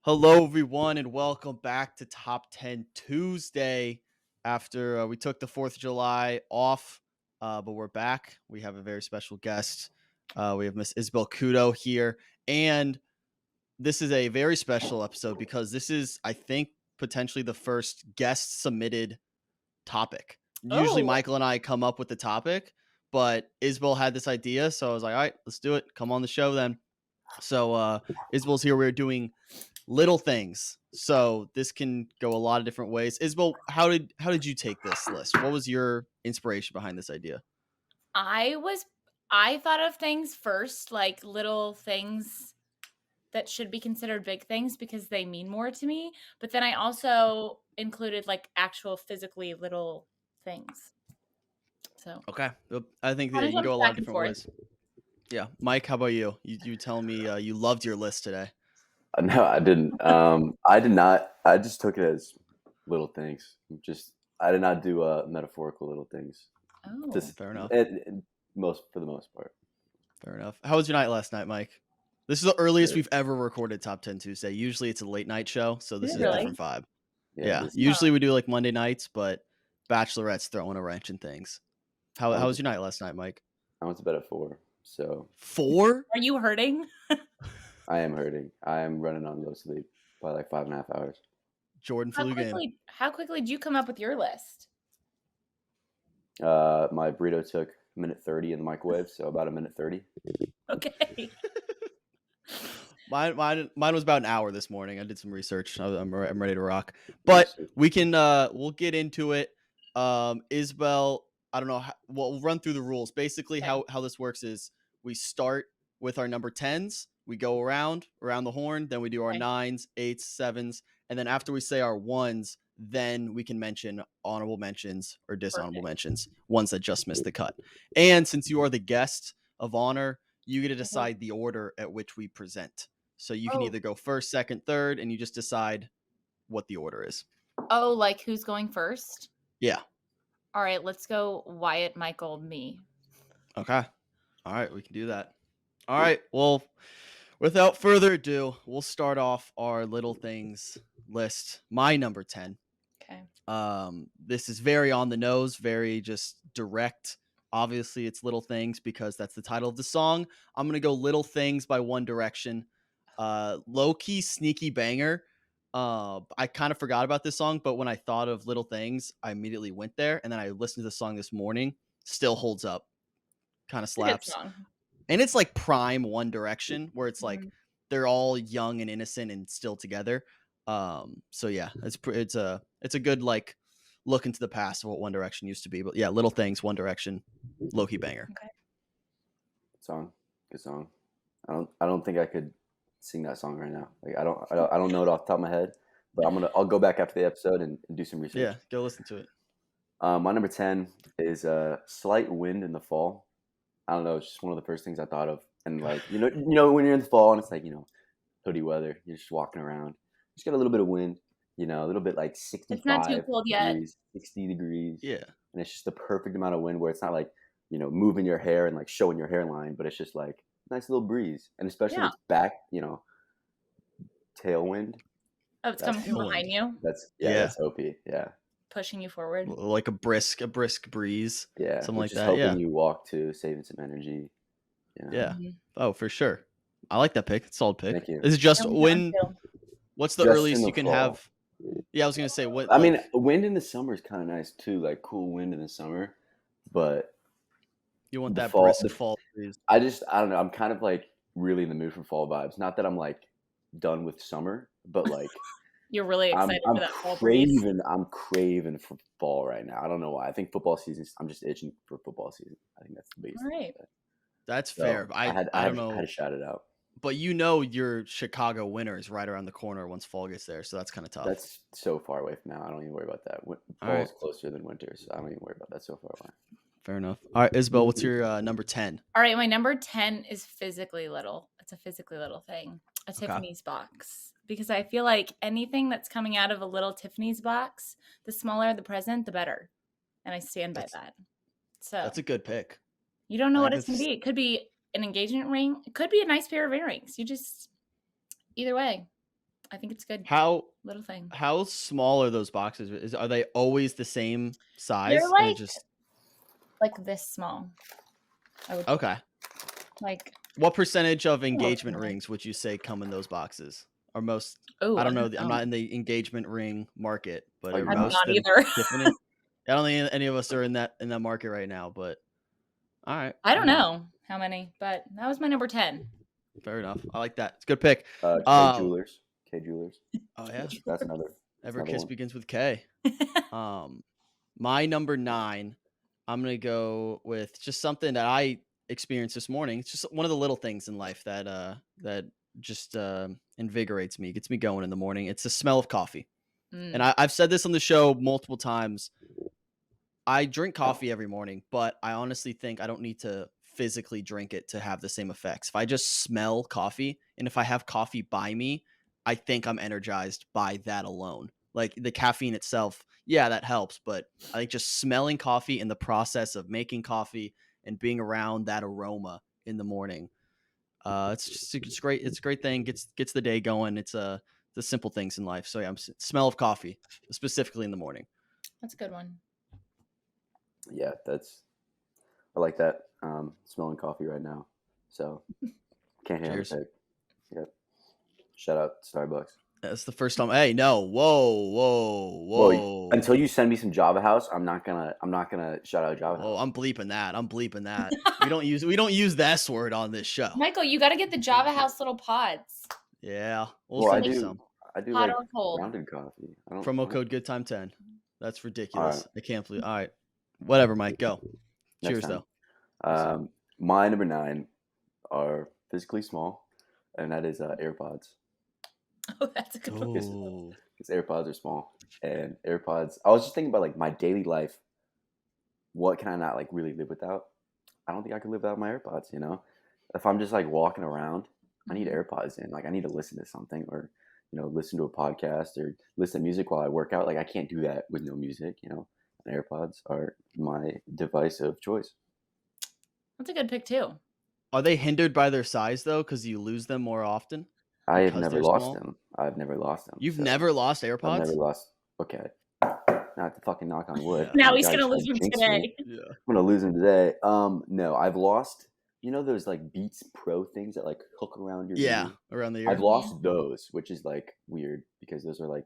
Hello, everyone, and welcome back to Top 10 Tuesday. After we took the 4th of July off, but we're back. We have a very special guest. We have Miss Isabel Kudo here. And this is a very special episode because this is, I think, potentially the first guest submitted topic. Usually, Oh, Michael and I come up with the topic, but Isabel had this idea. So I was like, all right, let's do it. Come on the show then. So Isabel's here. We're doing little things. So this can go a lot of different ways. Isabel, how did you take this list? What was your inspiration behind this idea? I was I thought of things first, like little things that should be considered big things because they mean more to me, but then I also included like actual physically little things. So, Okay, I think kind that of you can go jumped a lot of back and different forth. ways. Yeah, Mike, how about you? You tell me you loved your list today. No, I didn't. I did not. I just took it as little things. Just I did not do metaphorical little things. Oh. Just Fair enough. most for the most part. Fair enough. How was your night last night, Mike? This is the earliest Good. we've ever recorded Top 10 Tuesday. Usually it's a late night show, so Is this it is a Yeah, different really? vibe. yeah. Yeah, This usually we do like Monday nights, but Bachelorette's throwing a wrench in things. How, I how went was to your night last night, Mike? I went to bed at 4, so 4? Are you hurting? I am hurting. I am running on low sleep by like 5.5 hours. Jordan How flu game. quickly did you come up with your list? My burrito took a minute 30 in the microwave, so about a minute 30. Okay. Mine was about an hour this morning. I did some research. I'm ready to rock. But Nice. we can we'll get into it. Isabel, I don't know. We'll run through the rules. Basically, Okay. how this works is we start with our number 10s. We go around the horn. Then we do our Okay. 9s, 8s, 7s, and then after we say our ones, then we can mention honorable mentions or dishonorable Perfect. mentions, ones that just missed the cut. And since you are the guest of honor, you get to Mhm. decide the order at which we present. So you can Oh, either go first, second, third, and you just decide what the order is. oh, like who's going first? Yeah. All right, let's go Wyatt, Michael, me. Okay. All right. We can do that. All Cool. right. Well, without further ado, we'll start off our little things list. My number 10. Okay. This is very on the nose, very just direct. Obviously, it's Little Things because that's the title of the song. I'm gonna go Little Things by One Direction. Low key sneaky banger. I kind of forgot about this song, but when I thought of Little Things, I immediately went there, and then I listened to the song this morning. Still holds up, kind of It's a good slaps, song. and it's like prime One Direction, where it's like Mhm. they're all young and innocent and still together. So yeah, it's a good like look into the past of what One Direction used to be. But yeah, Little Things, One Direction, low key banger. Okay. Good song. Good song. I don't think I could sing that song right now. Like I don't know it off the top of my head, but I'll go back after the episode and do some research. Yeah, go listen to it. My number 10 is Slight Wind in the Fall. I don't know, it's just one of the first things I thought of. And like, when you're in the fall and it's like, hoodie weather, you're just walking around. Just get a little bit of wind, a little bit like It's not too 65 cold yet. degrees, 60 degrees. Yeah, And it's just the perfect amount of wind where it's not like, moving your hair and like showing your hairline, but it's just like nice little breeze. And especially Yeah. if it's back, tailwind. Oh, it's That's coming from tailwind. behind you, Yeah, that's OP. Yeah. pushing you forward. like a brisk breeze, Yeah. something Which like is that. helping Yeah, you walk too, saving some energy. yeah. Mhm. Oh, for sure. I like that pick. It's a solid pick. Thank you. Is it just I'm down when? too. What's the Just in earliest you the can fall. have? Yeah, I was gonna say what I mean, like wind in the summer is kind of nice too, like cool wind in the summer. But you want the that fall, brisk fall breeze. I don't know. I'm kind of like really in the mood for fall vibes. Not that I'm like done with summer, but like You're really I'm excited I'm for that fall breeze. craving for fall right now. I don't know why. I think football season. I'm just itching for football season. I think that's the biggest All thing. right. That's fair. So I I had I I don't had I had know, to shout it out. but your Chicago winter is right around the corner once fall gets there, so that's kind of tough. That's so far away from now. I don't even worry about that. All Fall right, is closer than winter, so I don't even worry about that so far away. fair enough. All right, Isabel, what's your number 10? All right, my number 10 is physically little. It's a physically little thing. A Okay, Tiffany's box. Because I feel like anything that's coming out of a little Tiffany's box, the smaller the present, the better. And I stand by that's that. So that's a good pick. you don't know I what think it's going to that's be. It could be an engagement ring. It could be a nice pair of earrings. You just, either way. I think it's good. How Little thing. how small are those boxes? Are they always the same They're size? And it just like this small. I would okay. like. What percentage of Oh, engagement okay. rings would you say come in those boxes? Are most Oh, I I don't know. don't I'm know. not in the engagement ring market, but Oh, are you're I'm not? most not of them either. Tiffany? I don't think any of us are in that market right now, but all right. I don't all right. know how many, but that was my number 10. Fair enough. I like that. It's a good pick. K Jewelers. K Jewelers. Oh yeah. That's another Kiss one. begins with K. My number 9, I'm gonna go with just something that I experienced this morning. It's just one of the little things in life that just invigorates me, gets me going in the morning. It's the smell of coffee. And I've said this on the show multiple times. I drink coffee every morning, but I honestly think I don't need to physically drink it to have the same effects. If I just smell coffee and if I have coffee by me, I think I'm energized by that alone. Like the caffeine itself, yeah, that helps, but I think just smelling coffee and the process of making coffee and being around that aroma in the morning, it's great. It's a great thing. Gets the day going. It's the simple things in life. So yeah, smell of coffee specifically in the morning. That's a good one. Yeah, I like that. Smelling coffee right now, so can't hit on the Cheers. pick. Yep. Shout out Starbucks. That's the first time. Hey, no, whoa. Well, until you send me some Java House, I'm not gonna shout out Java Oh, House. I'm bleeping that. We don't use the S word on this show. Michael, you got to get the Java House little pods. Yeah, we'll Well, send you some. I do Hot like or cold? grounded coffee. Promo code good time 10. That's All ridiculous. right, I can't believe. All right, whatever, Mike. Go. next Cheers, time. though. My number 9 are physically small, and that is AirPods. Oh, that's a good one. Oh, Because AirPods are small, and AirPods. I was just thinking about like my daily life. What can I not like really live without? I don't think I could live without my AirPods. You know, if I'm just like walking around, I need AirPods in. Like I need to listen to something, or listen to a podcast or listen to music while I work out. Like I can't do that with no music. And AirPods are my device of choice. That's a good pick too. are they hindered by their size though? Because you lose them more often. I have Because never they're lost small? them. I've never lost them. You've So never lost I've AirPods? never lost. Okay, not to fucking knock on wood. Yeah. Now You he's guys gonna trying lose to him jinx today. me. Yeah. I'm gonna lose them today. No, I've lost. Those like Beats Pro things that like hook around your Yeah, ear. around the I've ear. lost those, which is like weird because those are like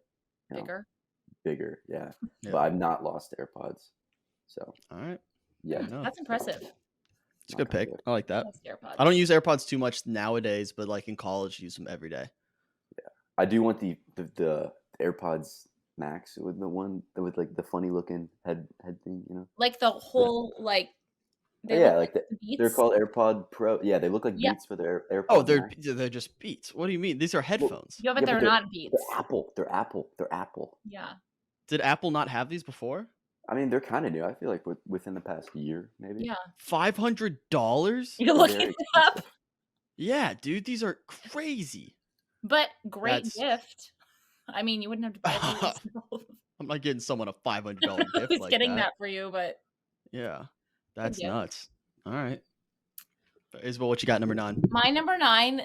Bigger. yeah. Yeah. But I've not lost AirPods. So All right. yeah, No, That's impressive. it's a good pick. I like that. That's AirPods. I don't use AirPods too much nowadays, but like in college, use them every day. I do want the AirPods Max with the one with like the funny looking head thing. Like the whole like. They Yeah, look like Beats. they're called AirPod Pro. Yeah, they look like Yeah. Beats with their AirPod. Oh, Max. they're just Beats. What do you mean? These are headphones. Yeah, but they're not Beats. They're Apple. They're Apple. They're Apple. Yeah. Did Apple not have these before? I mean, they're kind of new. I feel like within the past year, maybe. Yeah. $500? You're looking it up. Yeah, dude, these are crazy. But great gift. I mean, you wouldn't have to buy it for yourself. I'm not getting someone a $500 gift He's like getting that. that for you, but Yeah, that's gift. nuts. All right. Isabel, what you got number 9? My number 9,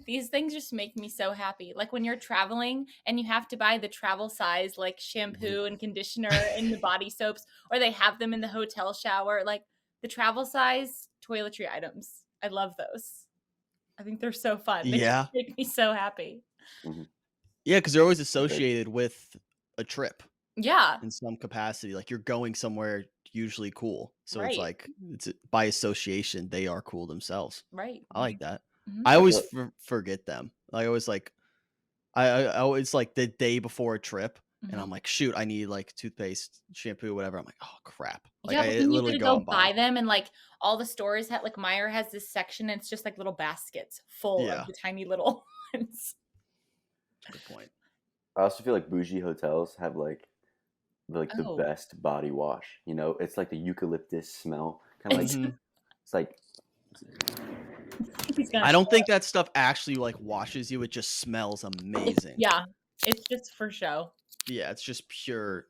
these things just make me so happy. Like when you're traveling and you have to buy the travel size like shampoo and conditioner and the body soaps, or they have them in the hotel shower, like the travel size toiletry items. I love those. I think they're so fun. They Yeah. make me so happy. Mm-hmm. Yeah, because they're always associated with a trip. Yeah. In some capacity. Like you're going somewhere usually cool. So Right. it's like, it's by association, they are cool themselves. Right. I like that. Mhm. I always forget them. I always like, I always like the day before a trip, and I'm like, shoot, I need like toothpaste, shampoo, whatever. I'm like, oh crap. Like Yeah, but I then you literally gotta go and buy them, and like all the stores have, like Meyer has this section, and it's just like little baskets full of the tiny little ones. Good point. I also feel like bougie hotels have like the best body wash. It's like the eucalyptus smell, kind of like it's like. I don't think that stuff actually like washes you. It just smells amazing. Yeah, it's just for show. Yeah, it's just pure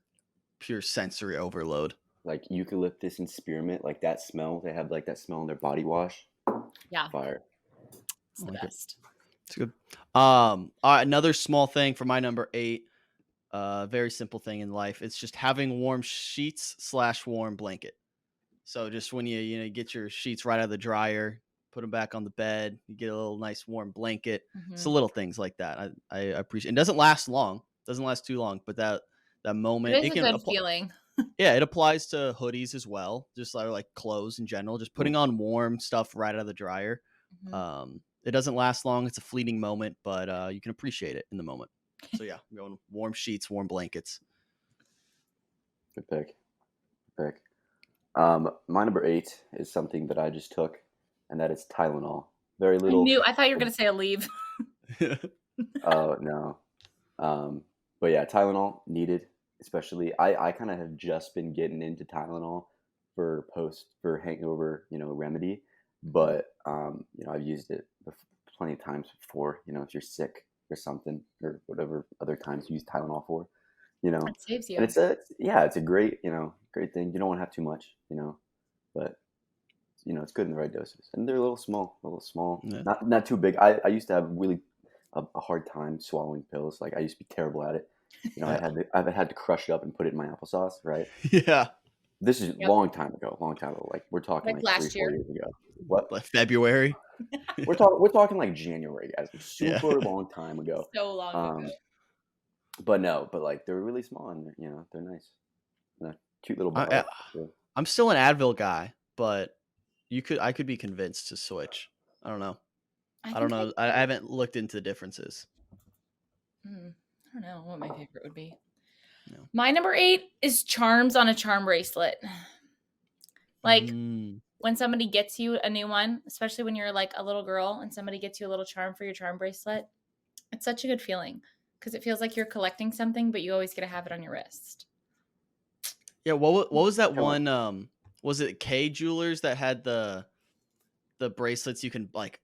sensory overload. Like eucalyptus and spearmint, like that smell. They have like that smell in their body wash. Yeah, Fire. it's the best. It's good. Another small thing for my number 8. Very simple thing in life. It's just having warm sheets / warm blanket. So just when you get your sheets right out of the dryer, put them back on the bed, you get a little nice warm blanket. It's the Mhm. little things like that. I appreciate. It doesn't last long. Doesn't last too long, but that It moment is it a can good apply. feeling. Yeah, it applies to hoodies as well, just like clothes in general. Just Mm. putting on warm stuff right out of the dryer. Mhm. It doesn't last long. It's a fleeting moment, but you can appreciate it in the moment. So yeah, I'm going warm sheets, warm blankets. Good pick. Good pick. My number 8 is something that I just took, and that is Tylenol. Very little. I thought you were gonna say a leave. Oh no. But yeah, Tylenol needed, especially. I kind of have just been getting into Tylenol for hangover, remedy. Mhm. But I've used it plenty of times before. If you're sick or something or whatever other times you use Tylenol for, It saves and you. it's a great thing. You don't want to have too much, but it's good in the right doses, and they're a little small, Yeah. not too big. I used to have really a hard time swallowing pills. Like I used to be terrible at it. Yeah. I've had to crush it up and put it in my applesauce. Right. Yeah. This is Yep. long time ago. Like we're talking Like like three, last four year. years ago. What? Like February. We're talking like January, guys. Like, Yeah. super long time ago. So long ago. Um, but no, but like they're really small and they're nice. Cute little I, bottle. So, I'm still an Advil guy, but I could be convinced to switch. I don't know. I I don't think know. I haven't looked into the differences. I don't know what my favorite would be. No. My number 8 is charms on a charm bracelet. Like Mm. when somebody gets you a new one, especially when you're like a little girl and somebody gets you a little charm for your charm bracelet, it's such a good feeling because it feels like you're collecting something, but you always get to have it on your wrist. Yeah. What was that kind of like one? Was it K Jewelers that had the bracelets you can like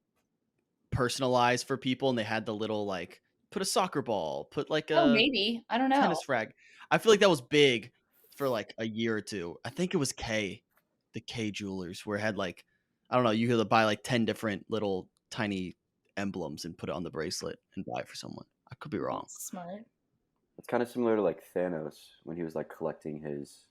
personalize for people, and they had the little like put a soccer ball, put like Oh, a maybe. I don't know. tennis frag. I feel like that was big for like a year or two. I think it was the K Jewelers, where it had like I don't know, you could buy like 10 different little tiny emblems and put it on the bracelet and buy it for someone. I could be wrong. That's smart. it's kind of similar to like Thanos when he was like collecting his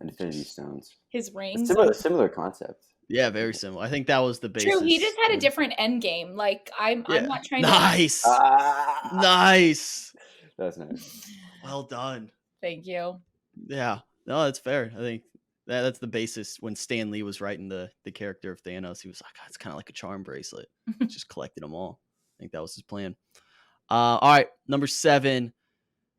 Infinity Just Stones. His It's rings. similar concept. yeah, very similar. I think that was the True, he just basis. had a different end game. Like I'm Yeah. not trying to. Nice. Ah, Nice. that's nice. Well done. Thank you. Yeah. No, that's fair. I think that's the basis when Stan Lee was writing the character of Thanos. He was like, "Ah, it's kind of like a charm bracelet. Just collected them all. I think that was his plan. All right, number 7.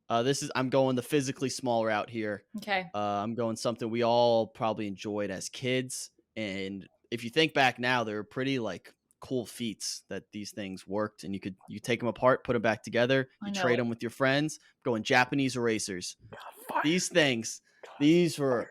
I'm going the physically small route here. Okay. I'm going something we all probably enjoyed as kids, and if you think back now, they were pretty like cool feats that these things worked, and you take them apart, put them back together, I you know trade it. them with your friends. Going Japanese erasers. God, fire. These things, God, these were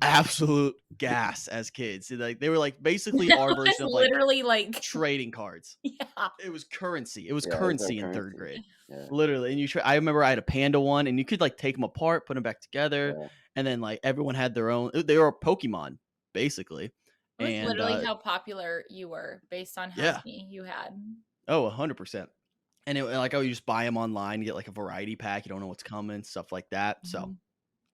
absolute gas as kids. Like they were like basically our It's version of like literally like trading cards. yeah. It was currency. It was Yeah, it's our currency in third currency. grade. Yeah, Literally. And I remember I had a panda one, and you could like take them apart, put them back together, yeah. and then like everyone had their own. They were Pokemon basically. It was And literally how popular you were based on how yeah. many you had. Oh, 100%. And like, oh, you just buy them online, you get like a variety pack. You don't know what's coming, stuff like that. So Mhm.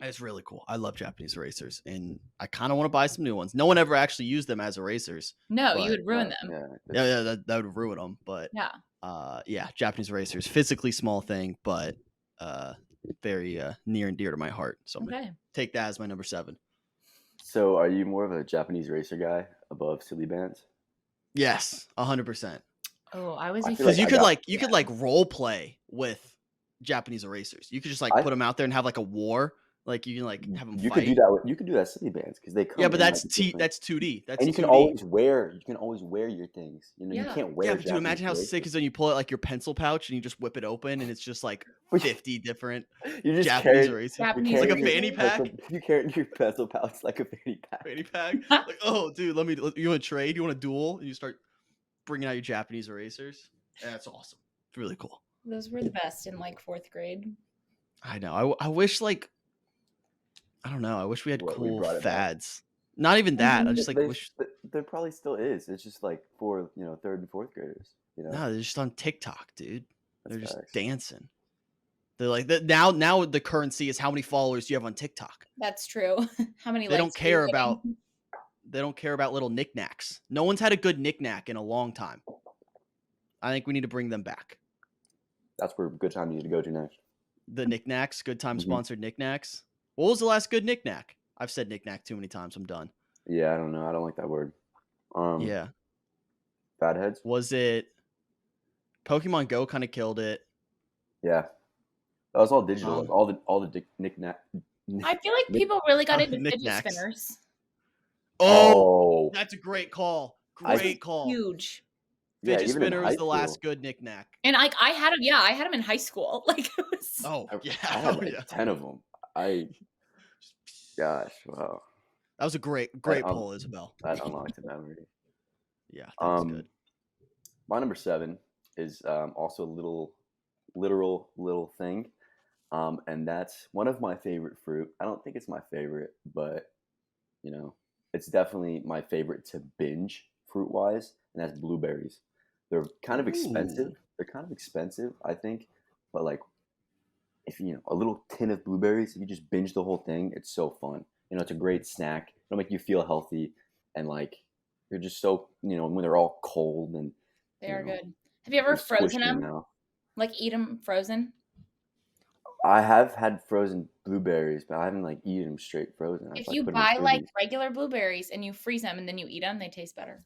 it's really cool. I love Japanese erasers, and I kind of want to buy some new ones. No one ever actually used them as erasers, No, you but would ruin them. Yeah, yeah, that would ruin them. But Yeah. yeah, Japanese erasers, physically small thing, but very near and dear to my heart. So I'm gonna Okay. take that as my number 7. So, are you more of a Japanese racer guy above silly bands? Yes, 100%. Oh, I was I a feel Because like you I could got. like you could like role play with Japanese erasers. You could just like I put them out there and have like a war. Like you can like have them you could do fight. that. You could do that silly bands because they Yeah, come but in like different. that's 2D. That's And you can 2D. always wear your things. You Yeah. can't Yeah, wear but dude, Japanese imagine how sick erasers. is when you pull out like your pencil pouch and you just whip it open and it's just like But you- 50 different You're just Japanese carrying. erasers. You're It's Japanese like a carrying your fanny erasers. pencil. pack. You carrying your pencil pouch like a fanny pack. Fanny pack. Like, oh, dude, you want to trade? You want to duel? And you start bringing out your Japanese erasers. That's awesome. It's really cool. Those were the best in like 4th grade. I know. I wish like I don't know. I wish we had What we cool brought it back. fads. Not even that. I Mhm. just like wish. There probably still is. It's just like for third and fourth graders. No, they're just on TikTok, dude. They're That's just facts. dancing. They're like now the currency is how many followers do you have on TikTok. That's true. How many They don't likes are you care about getting? little knickknacks. No one's had a good knickknack in a long time. I think we need to bring them back. That's where Good Time needs to go to next. The knickknacks, Good Time Mhm. sponsored knickknacks. What was the last good knickknack? I've said knickknack too many times. I'm done. Yeah, I don't know. I don't like that word. Yeah. Fatheads. Was it Pokemon Go kind of killed it? Yeah, that was all digital. Like all the knick-knack. I feel like people really got into fidget Knickknacks. spinners. Oh, that's a great call. Great call. Huge. Yeah, Fidget even in spinner high was the last school. good knickknack. And I had them. Yeah, I had them in high school. Like it was. Oh, I yeah. had like 10 of them. Gosh, wow. That was a great That, pull, Isabel. that unlocked a memory. Yeah, that was good. My number 7 is also a literal little thing. And that's one of my favorite fruit. I don't think it's my favorite, but it's definitely my favorite to binge fruit wise, and that's blueberries. They're kind of expensive. Ooh. They're kind of expensive, I think, but like if a little tin of blueberries, if you just binge the whole thing, it's so fun. It's a great snack. It'll make you feel healthy, and like you're just so when they're all cold and They are good. Have you ever frozen them? Like eat them frozen? I have had frozen blueberries, but I haven't like eaten them straight frozen. If you buy like regular blueberries and you freeze them and then you eat them, they taste better.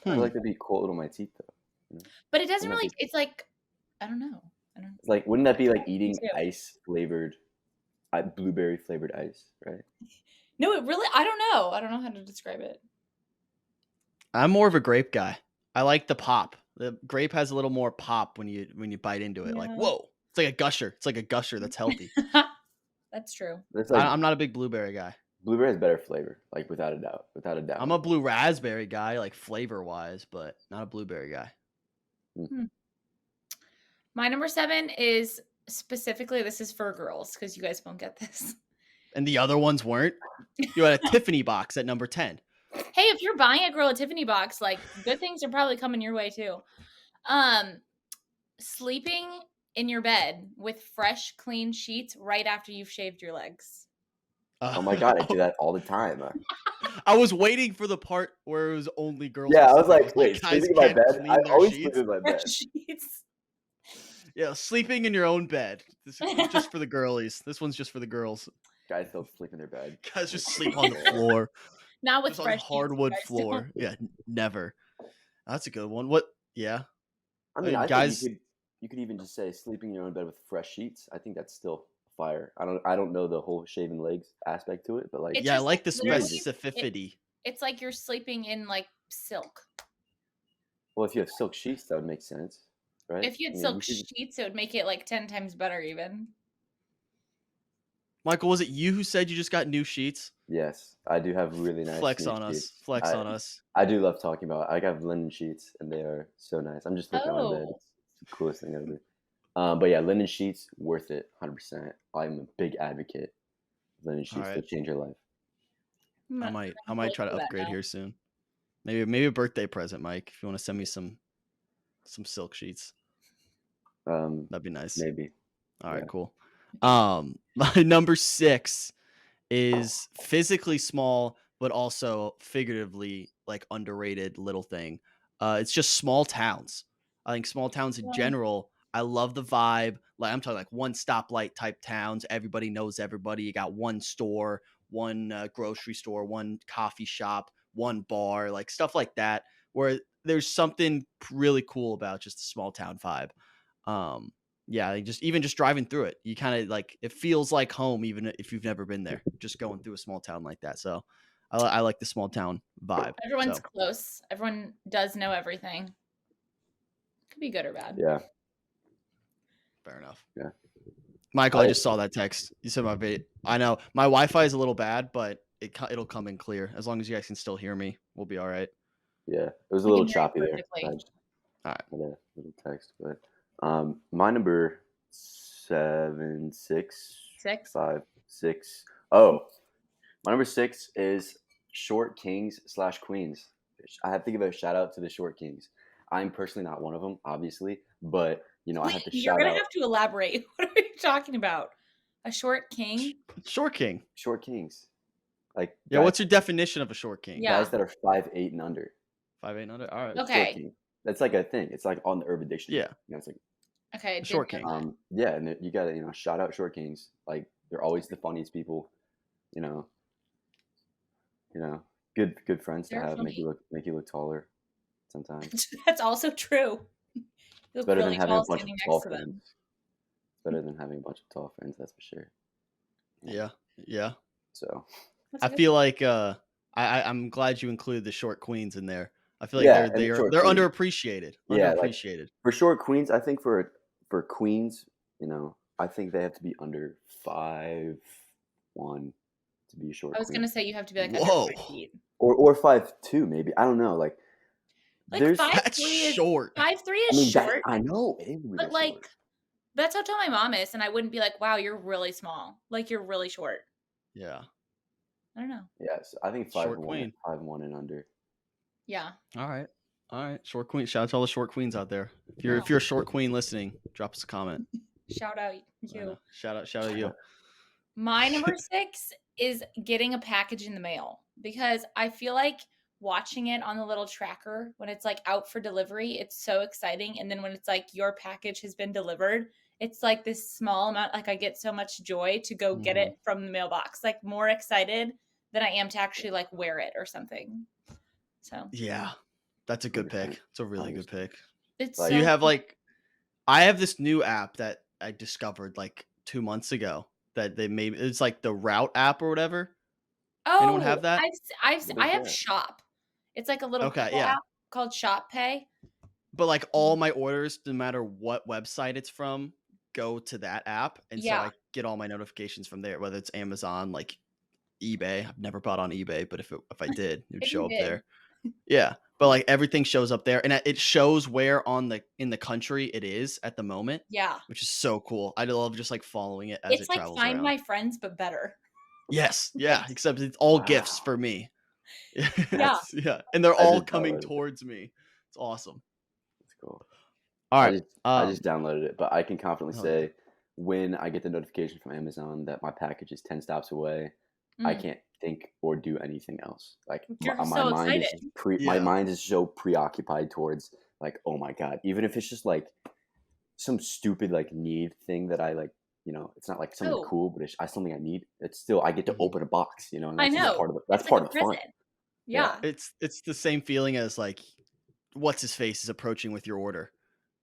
I feel like they'd be cold on my teeth though. But it doesn't really. It's like I don't know. It's like, wouldn't that be like eating blueberry flavored ice, right? No, it really. I don't know. I don't know how to describe it. I'm more of a grape guy. I like the pop. The grape has a little more pop when you bite into it. Yeah. Like, whoa. It's like a gusher. It's like a gusher that's healthy. That's true. I'm not a big blueberry guy. Blueberry has better flavor, like without a doubt. I'm a blue raspberry guy, like flavor wise, but not a blueberry guy. My number 7 is specifically, this is for girls because you guys won't get this. And the other ones weren't? You had a Tiffany box at number 10. Hey, if you're buying a girl a Tiffany box, like good things are probably coming your way too. Sleeping in your bed with fresh, clean sheets right after you've shaved your legs. Oh my god, I do that all the time. I was waiting for the part where it was only girls. Yeah, I was like, wait, sleeping in my bed? I always sleep in my bed. Sheets. Yeah, sleeping in your own bed. This is just for the girlies. This one's just for the girls. Guys don't sleep in their bed. Guys just sleep on the floor. Not with just fresh on hardwood floor. Don't. Yeah, never. That's a good one. What? Yeah. I mean, guys, think you could even just say sleeping in your own bed with fresh sheets. I think that's still fire. I don't know the whole shaven legs aspect to it, but like I like the specificity. It's like you're sleeping in like silk. Well, if you have silk sheets, that would make sense, right? If you had silk sheets, it would make it like 10 times better even. Michael, was it you who said you just got new sheets? Yes, I do have really nice Flex on us. Flex on us. I do love talking about it. I have linen sheets, and they are so nice. I'm just looking on my bed. It's the coolest thing ever. But yeah, linen sheets, worth it, 100%. I'm a big advocate of linen sheets. They'll change your life. I might try to upgrade here soon. Maybe a birthday present, Mike. If you want to send me some silk sheets, that'd be nice. Maybe. All right, cool. My number 6 is physically small, but also figuratively like underrated little thing. It's just small towns. I think small towns in general, I love the vibe. Like I'm talking like one stoplight type towns. Everybody knows everybody. You got one store, one grocery store, one coffee shop, one bar, like stuff like that, where there's something really cool about just a small town vibe. Yeah, even just driving through it, you kind of like it feels like home, even if you've never been there. Just going through a small town like that, so I like the small town vibe. Everyone's close. Everyone does know everything. Could be good or bad. Yeah. Fair enough. Yeah. Michael, I just saw that text. You said my video. I know my Wi-Fi is a little bad, but it'll come in clear as long as you guys can still hear me. We'll be all right. Yeah, it was a little choppy there. All right. A little text, but. My number 7, 6, 5, 6. Oh, my number 6 is short kings / queens. I have to give a shout out to the short kings. I'm personally not one of them, obviously, but I have to You're shout gonna out have to elaborate. What are you talking about? A short king? Short king. short kings, like Yeah, what's your definition of a short king? Yeah. guys that are 5'8" and under. 5'8" under. All right. Short Okay. king. That's like a thing. It's like on the Urban Dictionary. Yeah, It's like Okay. a Didn't short know king. that. yeah, and you gotta shout out short kings. Like they're always the funniest people. You know, good friends to They're have. Make funny. you look taller sometimes. That's also true. You It's look better than really having a tall bunch of standing tall next to friends. them. It's better than having a bunch of tall friends, that's for sure. Yeah. So That's I good. feel like I'm glad you included the short queens in there. I feel like yeah, they're and the they're short they're queens. underappreciated. Yeah, like Underappreciated. for short queens, I think for queens, I think they have to be under 5'1" to be a short I was queen. gonna say you have to be like under Whoa, 5 feet. Or 5'2" maybe. I don't know. Like Like there's that's 5'3" is short. 5'3" I is mean that short, I know it is but really like short. that's how tall my mom is, and I wouldn't be like, wow, you're really small. Like you're really short. Yeah, I don't know. Yes, I think short 5'1", queen. 5'1" and under. Yeah. All right, short queen. Shout out to all the short queens out there. If you're Wow. if you're a short queen listening, drop us a comment. Shout out you. Shout out you. My number 6 is getting a package in the mail because I feel like watching it on the little tracker when it's like out for delivery, it's so exciting. And then when it's like your package has been delivered, it's like this small amount. Like I get so much joy to go get it from the mailbox, like more excited than I am to actually like wear it or something. So Yeah, that's a good 100%. pick. It's a really good pick. it's Like- Do you so have I have this new app that I discovered like 2 months ago that they made. It's like the Route app or whatever. Anyone have that? I What have is that? Shop. It's like a little Okay, Google yeah. app called Shop Pay. But like all my orders, no matter what website it's from, go to that app, and so Yeah. I get all my notifications from there. Whether it's Amazon, like eBay. I've never bought on eBay, but if I did, it would If show you up did. there. Yeah, but like everything shows up there, and it shows where in the country it is at the moment, Yeah. which is so cool. I love just like following it as It's it like travels Find around. My Friends, but better. Yes, yeah, except it's all gifts Wow. for me. Yeah. Yeah, and they're I all just coming downloaded it. towards me. It's awesome. That's cool. All I right, just downloaded it, but I can confidently hell yeah. say when I get the notification from Amazon that my package is 10 stops away, I Mm. can't think or do anything else. Like You're my so mind is excited. my Yeah. mind is so preoccupied towards like, oh my god, even if it's just like some stupid like need thing that I like, it's not like something Oh. cool, but it's something I need. It's still I get to Mhm. open a box, and I that's just know. part of It's part like of a the fun. present. Yeah. It's the same feeling as like what's his face is approaching with your order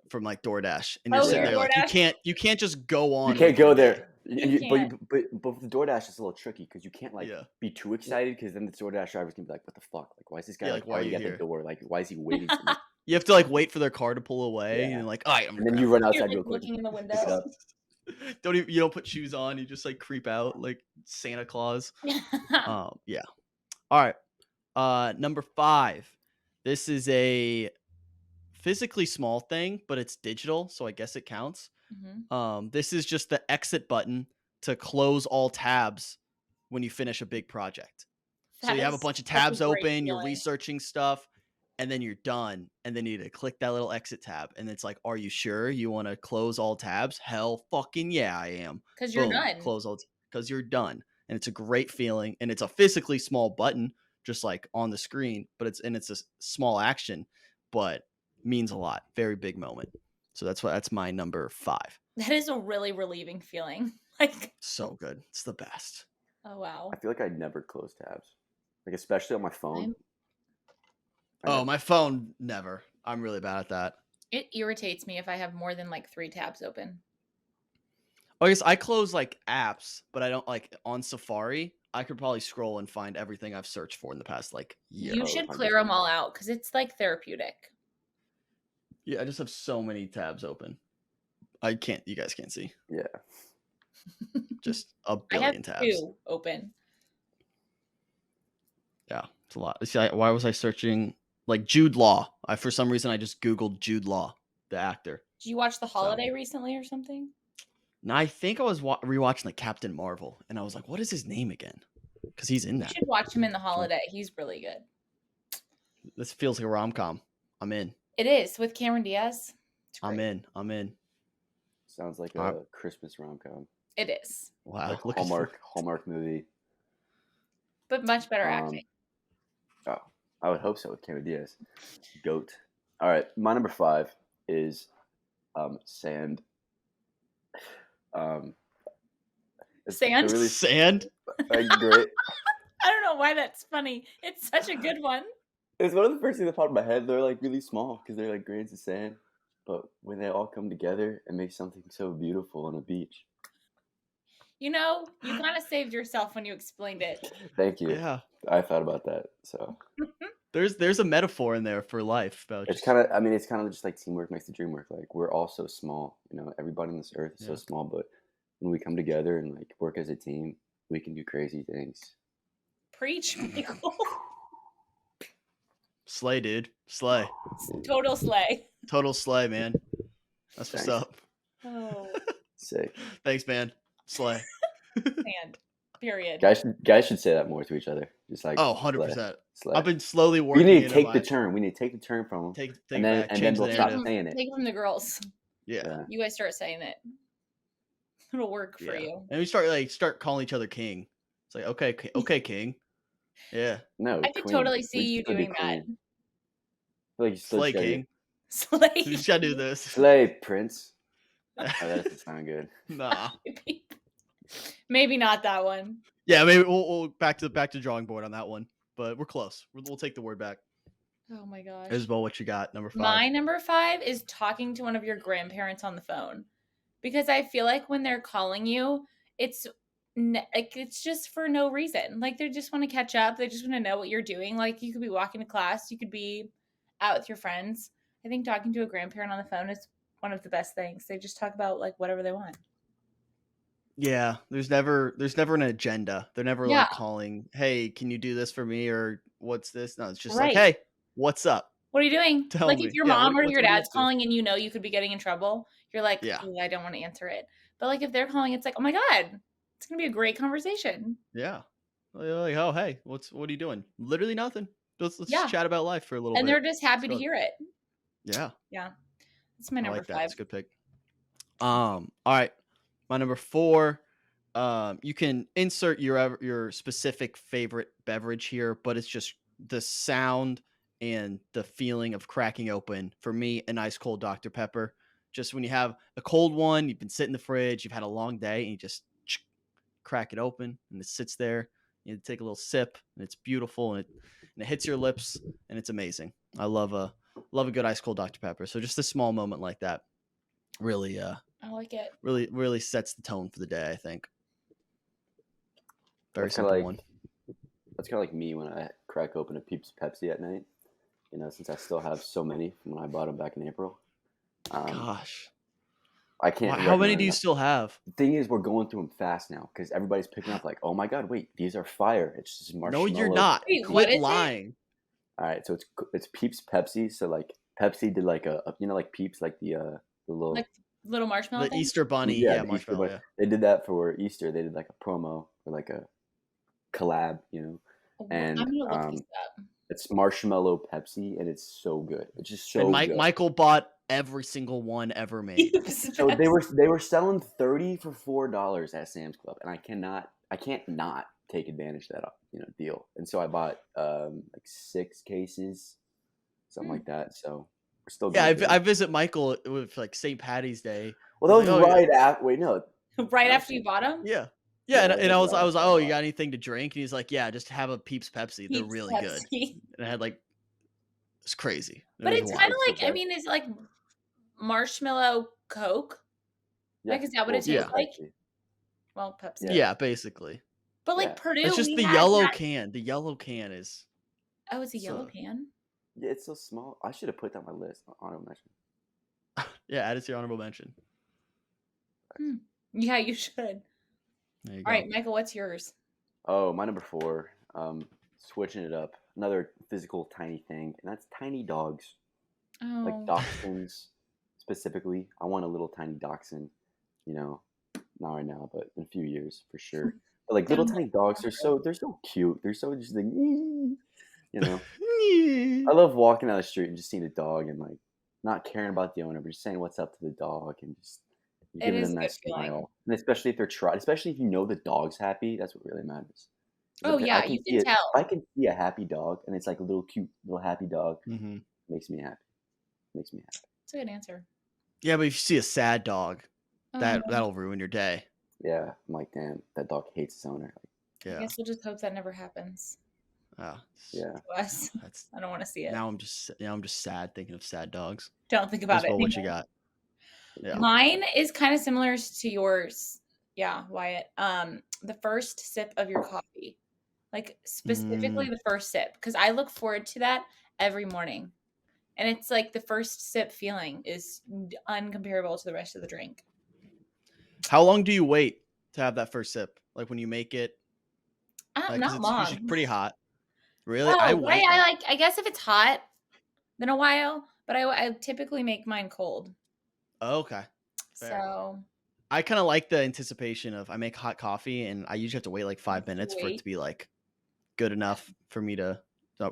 from like DoorDash, and you're Oh, sitting Yeah. there like DoorDash. you can't just go on. You can't with your go day. there. You can't. But with the DoorDash, it's a little tricky because you can't like Yeah. be too excited because then the DoorDash driver's gonna be like, "What the fuck? Like, why is this guy Yeah, like like, why are already you at the here? door? Like, why is he waiting for me?" You have to like wait for their car to pull away, and Yeah. you're like, all right, I'm And then gonna you grab run You're outside like real quick, looking in the pick it window. up. you don't put shoes on. You just like creep out like Santa Claus. Yeah. All right. Number 5. This is a physically small thing, but it's digital, so I guess it counts. Mhm. This is just the exit button to close all tabs when you finish a big project. So That you have a is bunch of such a tabs great open, you're feeling. researching stuff, and then you're done. And then you need to click that little exit tab. And it's like, are you sure you want to close all tabs? Hell fucking yeah, I am. 'Cause you're Boom, done. close all because you're done. And it's a great feeling. And it's a physically small button, just like on the screen, but it's a small action, but means a lot. Very big moment. So that's my number 5. That is a really relieving feeling. Like, So good. It's the best. oh wow. I feel like I never close tabs, like especially on my phone. I'm- I never- My phone, never. I'm really bad at that. It irritates me if I have more than like 3 tabs open. I guess I close like apps, but I don't like on Safari. I could probably scroll and find everything I've searched for in the past like year. You should clear them all out because it's like therapeutic. Yeah, I just have so many tabs open. You guys can't see. Yeah. Just a I have billion tabs. 2 open. Yeah, it's a lot. See, why was I searching like Jude Law? For some reason I just Googled Jude Law, the actor. Did you watch The Holiday recently or something? Now I think I was rewatching like Captain Marvel, and I was like, what is his name again? Because he's in You that. should watch him in The Holiday. He's really good. This feels like a rom-com. I'm in. It is with Cameron Diaz. It's I'm great. in. I'm in. Sounds like All right. a Christmas rom-com, It is, Wow. like Look at you. Hallmark movie. but much better Um, acting. oh, I would hope so with Cameron Diaz. Goat. All right, my number 5 is sand. Um, it's Sand? really Sand. great. I don't know why that's funny. It's such a good one. It's one of the first things that popped in my head. They're like really small because they're like grains of sand, but when they all come together, it makes something so beautiful on a beach. You know, you kind of saved yourself when you explained it. Thank you. Yeah. I thought about that. So There's a metaphor in there for life about it's just kind of, I mean, it's kind of just like teamwork makes the dream work. Like we're all so small, everybody on this earth is so Yeah. small, but when we come together and like work as a team, we can do crazy things. Preach, Michael. slay, dude. Slay. Total slay. Total slay, man. That's what's Thanks. up. Oh, Sick. Thanks, man. Slay. sand. Period. Guys should say that more to each other. Just like Oh, slay, 100%. slay. I've been slowly We working need to into take the my turn. We need to take the turn from them, take and it then back, and change then the we'll stop narrative. saying it. Take it from the girls. Yeah. Yeah. You guys start saying it. It'll work for Yeah. you. And we start calling each other king. It's like, okay, king. Yeah. No, I could queen. totally We see you still do doing that. queen. I feel like you still Slay, just gotta king. Slay. You just gotta do this. slay, prince. Yeah. Oh, that doesn't sound good. Nah. Maybe not that one. Yeah, maybe we'll back to drawing board on that one. But we're close. We'll take the word back. Oh my gosh. Isabel, what you got? Number 5. My number 5 is talking to one of your grandparents on the phone, because I feel like when they're calling you, it's like it's just for no reason. Like they just want to catch up. They just want to know what you're doing. Like you could be walking to class, you could be out with your friends. I think talking to a grandparent on the phone is one of the best things. They just talk about like whatever they want. Yeah, there's never an agenda. They're never Yeah. like calling, "Hey, can you do this for me?" or "What's this?" No, it's just like, Right. "Hey, what's up?" What are you doing? Tell Like me. if your Yeah, mom or what your are you dad's up to? calling and you know you could be getting in trouble, you're like, Yeah. "Ooh, I don't want to answer it." But like if they're calling, it's like, "Oh my god, it's gonna be a great conversation." Yeah. Like, "Oh, hey, what are you doing?" Literally nothing. Let's Yeah. just chat about life for a little And bit. they're just happy to go. hear it. Yeah. Yeah. That's my I number like that. 5. It's a good pick. All right. My number 4, you can insert your specific favorite beverage here, but it's just the sound and the feeling of cracking open, for me, an ice cold Dr. Pepper. Just when you have a cold one, you've been sitting in the fridge, you've had a long day, and you just crack it open and it sits there. You take a little sip and it's beautiful, and it hits your lips and it's amazing. I love a good ice cold Dr. Pepper. So just a small moment like that really I like it. really sets the tone for the day, I think. Very That's kind of simple like one. that's kind of like me when I crack open a Peeps Pepsi at night. Since I still have so many from when I bought them back in April. Gosh. I can't. How many recommend do you enough. still have? The thing is, we're going through them fast now because everybody's picking up. Like, oh my god, wait, these are fire! It's just No, marshmallow. you're not. Wait, Pepsi. what Quit is it? lying. All right, so it's Peeps Pepsi. So like Pepsi did like a like Peeps, like the little Like little marshmallow The thing? Easter bunny, yeah, yeah, the Easter marshmallow, bunny. yeah. They did that for Easter. They did like a promo or like a collab, I'm and gonna look this up. it's marshmallow Pepsi, and it's so good. It's just so And good. Michael bought every single one ever made. So they were selling 30 for $4 at Sam's Club, and I can't not take advantage of that deal. And so I bought like 6 cases, something like that. So we're still Yeah, going. I visit Michael with like St. Patty's Day. Well, that He's was like, "Oh, right after. Wait, no. Right No, after you bought them? yeah. Yeah, Yeah, that and I was was right like, after I "Oh, you bought got anything to drink?" And he's like, "Yeah, just have a Peeps Pepsi. They're Peeps really good." Pepsi. And I had like, it's crazy. It But was it's kind wild. of so like, I good. mean, it's like marshmallow Coke. Yeah, Like, is that what well, it tastes Yeah. like? Pepsi. Well, Pepsi. Yeah. Yeah, basically. But like Yeah. Purdue, It's just we the had yellow that. can. The yellow can is Oh, it's a yellow so can. Yeah, it's so small. I should have put that on my list. Honorable mention. yeah, add it to your honorable mention. Yeah, you should. There you All go. right, Michael, what's yours? Oh, my number 4. Switching it up. Another physical tiny thing, and that's tiny dogs. Like Oh, dachshunds specifically. I want a little tiny dachshund, not right now, but in a few years for sure. But like little Sounds tiny like dogs, fun. they're so cute. They're so just like I love walking down the street and just seeing a dog and like not caring about the owner, but just saying what's up to the dog and just you're It giving is them a a good nice feeling. smile. And especially if they're especially if you know the dog's happy, that's what really matters. 'Cause Oh, I yeah, can you see can it. If I tell. can see a happy dog and it's like a little cute, little happy dog, Mm-hmm. makes me happy. Makes me happy. It's a good answer. Yeah, but if you see a sad dog, Oh, no. that'll ruin your day. Yeah, I'm like, damn, that dog hates its owner. I Yeah. guess we'll just hope that never happens Oh, Yeah. to us. that's I don't want to see it. now I'm just sad thinking of sad dogs. Don't think about it Isabel, what you anymore. got? Yeah. Mine is kind of similar to yours. Yeah, Wyatt. The first sip of your coffee. Like specifically Mm. the first sip, because I look forward to that every morning. And it's like the first sip feeling is uncomparable to the rest of the drink. How long do you wait to have that first sip? Like when you make it, because Not it's usually long. pretty hot. Really, I Oh, but wait I like. like. I guess if it's hot, then a while. But I typically make mine cold. Oh, okay, fair. So I kind of like the anticipation of I make hot coffee and I usually have to wait like you 5 minutes for it wait. to be like good enough for me to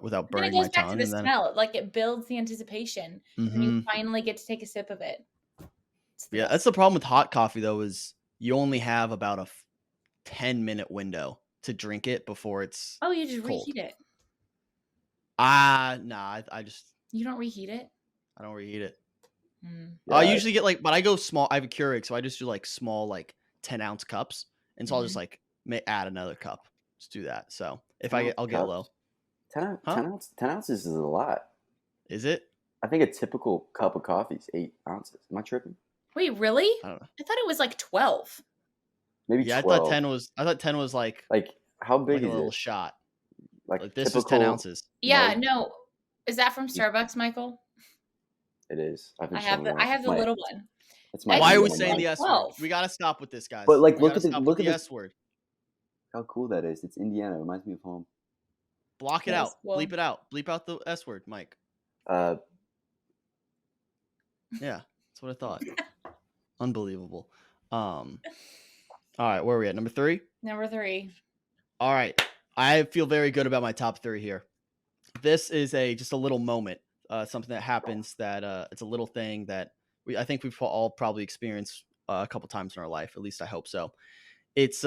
without Then it burning goes my back to tongue, the and then. smell. Like it builds the anticipation when you Hmm. finally get to take a sip of it. It's the Yeah, best. that's the problem with hot coffee though is you only have about a 10-minute window to drink it before it's Oh, you just cold. reheat it. Nah, I just You don't reheat it? I don't reheat it. Mm. I Yeah. usually get like, but I go small. I have a Keurig, so I just do like small, like 10-ounce cups, and so I'll just Mhm. like add another cup. Just do that. So if 10 ounce I'll get low. cups. 10, Huh? 10 ounces is a lot. Is it? I think a typical cup of coffee is 8 ounces. Am I tripping? Wait, really? I don't know. I thought it was like 12. Maybe Yeah, I thought 12. 10 was. I thought 10 was Like, how big like a is little it? shot. Like Like this was 10 typical ounces. Yeah, mug? no. Is that from Starbucks, Michael? It is. I've been I have showing the I off. have the little one. It's my I Why think are it we was saying Indiana like the mug. S word? 12. We gotta stop with this, But guys. like, We gotta stop with look at the the S word. how cool that is. It's Indiana. It reminds me of home. Block it That out. is cool. Bleep it out. Bleep out the S word, Mike. Uh, Yeah, that's what I thought. Unbelievable. All right, where are we at? Number 3? Number 3. All right. I feel very good about my top 3 here. This is just a little moment, something that happens that it's a little thing that I think we've all probably experienced a couple times in our life. At least I hope so. It's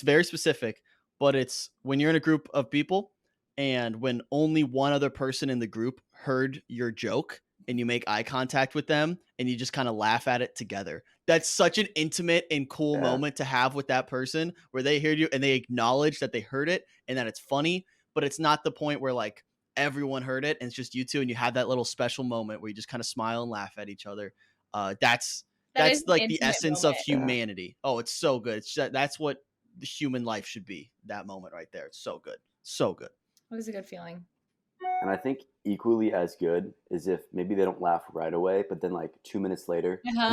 very specific, but it's when you're in a group of people and when only one other person in the group heard your joke and you make eye contact with them and you just kind of laugh at it together. That's such an intimate and cool yeah. moment to have with that person where they hear you and they acknowledge that they heard it and that it's funny, but it's not the point where like everyone heard it and it's just you two and you have that little special moment where you just kind of smile and laugh at each other. That's That is that's an like the intimate essence of moment. Yeah. humanity. Oh, it's so good. That's what the human life should be. That moment right there. It's so good. So good. It was a good feeling. And I think equally as good is if maybe they don't laugh right away, but then like 2 minutes later, Uh-huh.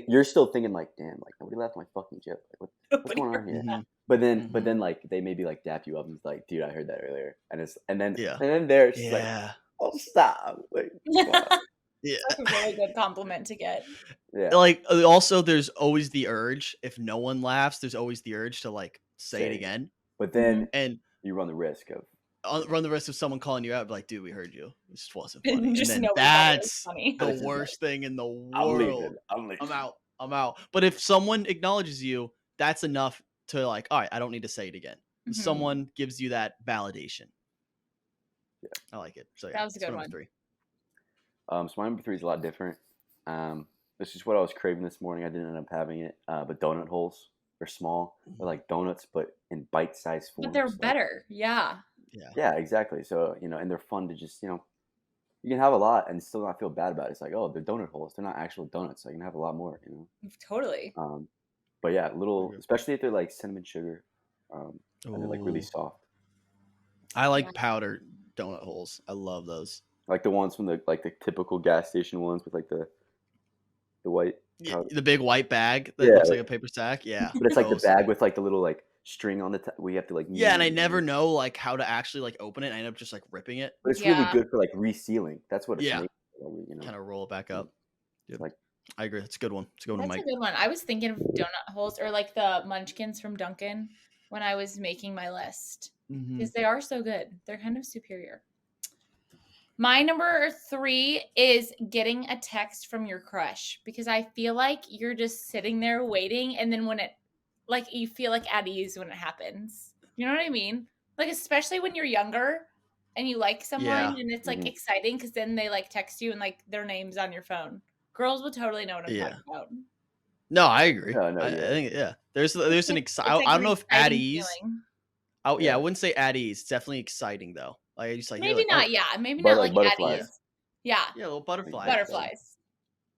you're still thinking like, damn, like nobody laughed at my fucking joke. Like, what's Nobody going on heard here? that. Mhm. But then like they maybe like dap you up and it's like, dude, I heard that earlier, Yeah. and then they're just like, Yeah. oh stop, like, come on. Yeah. That's a really good compliment to get. Yeah, Like also there's always the urge if no one laughs, there's always the urge to like say it again But then and you run the risk of run the risk of someone calling you out like, dude, we heard you. It just wasn't And funny. And just then nobody thought it was that's funny. the This is like, worst thing in the I'm leaving. world. I'm leaving. I'm out. But if someone acknowledges you, that's enough to like, all right, I don't need to say it again. Mhm. Someone gives you that validation. Yeah. I like it. So yeah, That was a that's good number one. 3. So my number 3 is a lot different. This is what I was craving this morning. I didn't end up having it. But donut holes. They're small. They're like donuts, but in bite-sized forms. But they're Like, better. Yeah. Yeah. yeah, exactly. So and they're fun to just you can have a lot and still not feel bad about it. It's like, oh, they're donut holes. They're not actual donuts. So I can have a lot more. Totally. But yeah, little, Okay. especially if they're like cinnamon sugar, and they're like really Ooh. soft. I like Yeah. powdered donut holes. I love those. Like the ones from the typical gas station ones with like the white Yeah, powder. the big white bag that Yeah, looks like a paper sack. Yeah. but it's like the those. bag with like the little like string on the top where you have to like Yeah, and I knead never it. know like how to actually like open it. I end up just like ripping it. But it's really Yeah. good for like resealing. That's what it's Yeah. made for, Kind of roll it back up. Yep. Like I agree. That's a good one. It's a good one, That's a Mike. good one. I was thinking of donut holes or like the munchkins from Dunkin' when I was making my list Mhm. because they are so good. They're kind of superior. My number 3 is getting a text from your crush because I feel like you're just sitting there waiting, and then when it, like, you feel like at ease when it happens. You know what I mean? Like, especially when you're younger and you like someone Yeah. and it's like Mhm. exciting because then they like text you and like their name's on your phone. Girls would totally know what I'm Yeah. talking about. No, I agree. No, I yeah. think There's an It's like I don't an know if at exciting ease. feeling. Oh yeah, I Yeah. wouldn't say at ease. It's definitely exciting though. Like just like you're Maybe like, not, oh yeah, maybe But not like like at butterflies. ease. Yeah, yeah, little Like butterflies. butterflies. butterflies.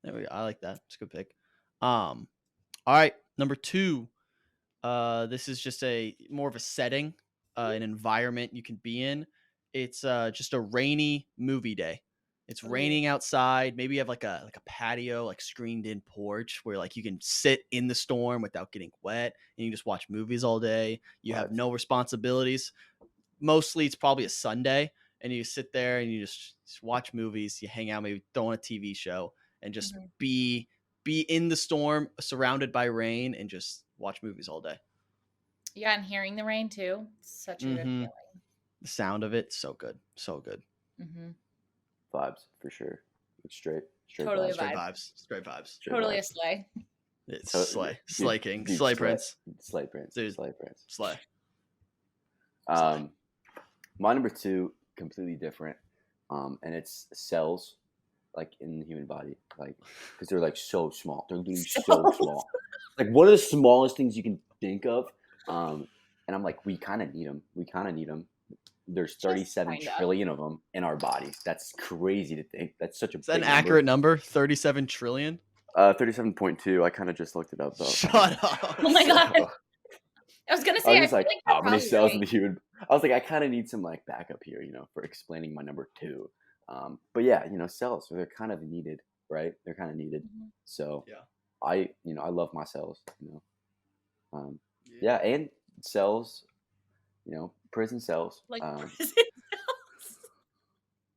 There we go. I like that. It's a good pick. All right, number 2. This is just a more of a setting, an environment you can be in. It's just a rainy movie day. It's Ooh, raining outside. Maybe you have like a patio, like screened in porch where like you can sit in the storm without getting wet and you just watch movies all day. You have Vibes. no responsibilities. Mostly it's probably a Sunday and you sit there and you just watch movies, you hang out, maybe throw on a TV show and just mhm. be in the storm, surrounded by rain and just watch movies all day. Yeah, and hearing the rain too. Such a good Mm-hmm. feeling. The sound of it, so good, so good. Mhm. Vibes for sure. It's straight Totally a vibes. Straight vibe. vibes, straight vibes. Straight Totally a vibes. sleigh. It's So, dude, Slay King, dude, Slay Prince, Slay Prince, dude, Slay Prince. Slay, Slay. Um, my number 2, completely different. And it's cells, like in the human body, like because they're like so small. They're literally So so small. Like one of the smallest things you can think of. And I'm like, we kind of need them. We kind of need them. There's just 37 kinda. trillion of them in our body. That's crazy to think. That's such a Is that an big number. accurate number? 37 trillion? 37.2. I kind of just looked it up though. Shut up. Oh my So god. I was gonna I say, was I just feel like, like you're how many probably cells in right. the human? I was like, I kind of need some like backup here, for explaining my number 2. But yeah, cells, they're kind of needed, right? They're kind of needed. Mhm. So Yeah. I love my cells. Um, Yeah. yeah, and cells, prison cells. Like prison cells.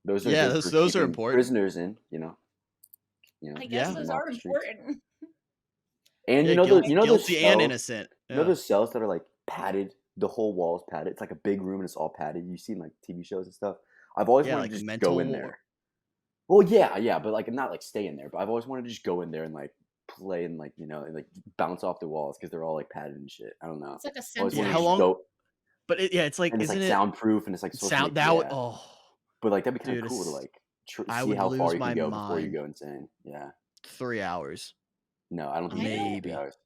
Those are Yeah, good those for those are keeping important. prisoners in. I guess Yeah. Keeping those them off are the streets. important. And Yeah, those guilty and cells, innocent. Yeah. those cells that are like padded. The whole wall is padded. It's like a big room and it's all padded. You've seen like TV shows and stuff. I've always Yeah, wanted like to a just go in mental. there. Well, yeah, but like not like stay in there. But I've always wanted to just go in there and like play and like and like bounce off the walls because they're all like padded and shit. I don't know. It's like a I always Yeah, wanted to how sensory. just long? go, But yeah, it's like, and it's like isn't it soundproof and it's like supposed to sound make that would? yeah. Oh, But like that'd be kind of dude, cool to like I see would how far lose you can my go before you mind. go insane. Yeah. 3 hours, No, I don't think I you can make don't it 3 maybe. hours.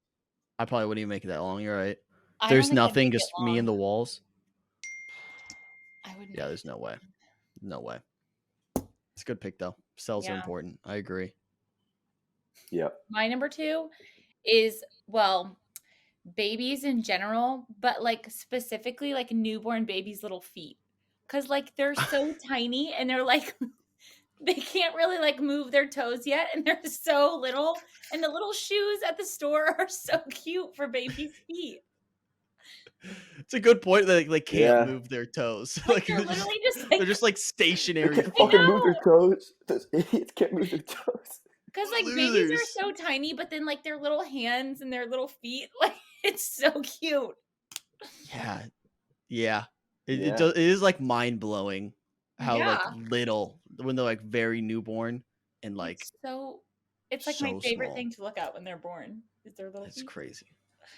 I probably wouldn't even make it that long. You're right. I don't There's think I'd nothing, make it just me and long. the walls. I wouldn't Yeah, make there's it no way. long. No way. It's a good pick though. Cells are Yeah. important. I agree. Yep. My number 2 is, well, babies in general, but like specifically like newborn babies' little feet. Cause like they're so tiny and they're like they can't really like move their toes yet and they're so little. And the little shoes at the store are so cute for babies' feet. It's a good point that they can't Yeah. move their toes. Like Like they're literally just like they're just like They stationary can't I feet. fucking move their know. toes. Those idiots can't move their toes. Because like babies Losers. are so tiny, but then like their little hands and their little feet, like it's so cute. Yeah. Yeah. It Yeah. does, it is like mind blowing how like Yeah. little when they're like very newborn and like It's like my so favorite small. thing to look at when they're born. Is their little It's feet. crazy.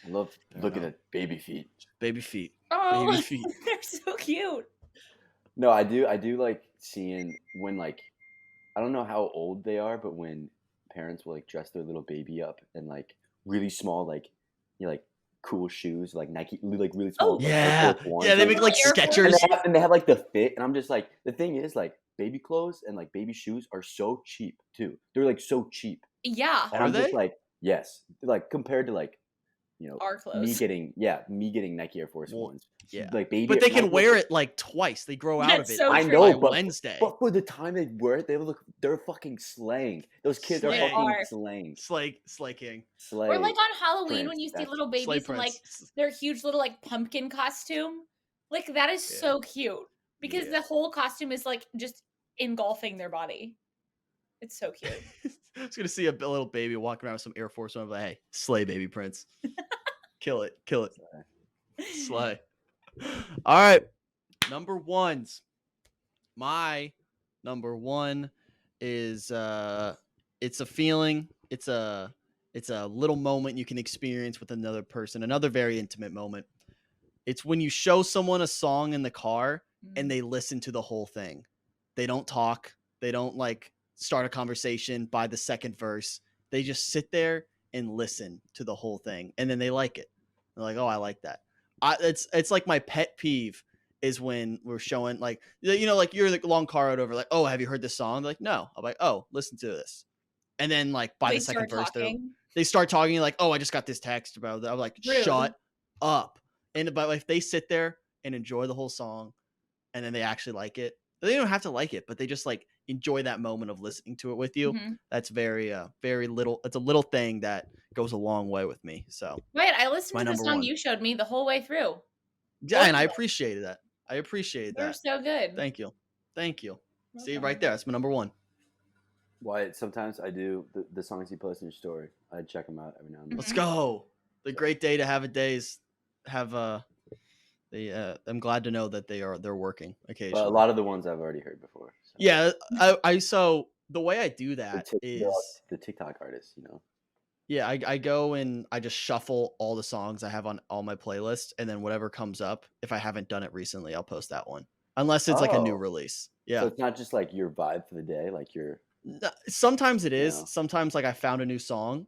I love I don't looking know. at baby feet. Baby feet. Oh, Baby feet. they're so cute. No, I do like seeing when like I don't know how old they are, but when parents will like dress their little baby up in like really small like cool shoes like Nike like really small Oh, like Air Yeah. Force Yeah, Ones they or make little like Air and Skechers. Force. they have like the fit and I'm just like the thing is like baby clothes and like baby shoes are so cheap too. They're like so cheap. Yeah, And Are I'm just they? like, yes, like compared to like our me clothes. getting Nike Air Force Well, Ones. yeah. Like baby But they Nike can Air wear Force it like twice. They grow out of That's it so I like true. by know, Wednesday. but for the time they wear it, they're fucking slaying. Those kids are They Slay. fucking are. slaying. Slay King. Or like Slay on Halloween when Prince. you see That's little Slay babies in like Prince. their huge little like pumpkin costume. Like that is Yeah. so cute because yeah. the whole costume is like just engulfing their body. It's so cute. I was gonna see a little baby walking around with some Air Force One, but hey, slay, baby Prince, kill it, slay. All right, number ones. My Number one is it's a feeling. It's a little moment you can experience with another person. Another very intimate moment. It's when you show someone a song in the car and they listen to the whole thing. They don't talk. They don't like start a conversation by the second verse. They just sit there and listen to the whole thing, and then they like it. They're like, "Oh, I like that." It's like my pet peeve is when we're showing like like you're in a long car ride over like, "Oh, have you heard this song?" They're like, "No." I'm like, "Oh, listen to this." And then like by They the second start verse, talking. they start talking like, "Oh, I just got this text about that." I'm like, Rude. "Shut up." And but if they sit there and enjoy the whole song and then they actually like it, they don't have to like it, but they just like enjoy that moment of listening to it with you. Mhm. That's very little. It's a little thing that goes a long way with me. So Right, I it's listened my to the number song one. you showed me the whole way through. Yeah, Both and of I them. appreciated that. I appreciate They're that. so good. Thank you. Thank you. See right Welcome. there. That's my number one. Why sometimes I do the songs you post in your story. I check them out every now and then. Let's Mhm. go. The great day to have a days have I'm glad to know that they're working But a occasionally. lot of the ones I've already heard before. So. Yeah, I so the way I do The, that they're all is the TikTok artists, you know. yeah, I go and I just shuffle all the songs I have on all my playlists, and then whatever comes up, if I haven't done it recently, I'll post that one. Unless it's like a new Oh, release. so Yeah. it's not just like your vibe for the day, like your, Sometimes it you is. know. Sometimes like I found a new song.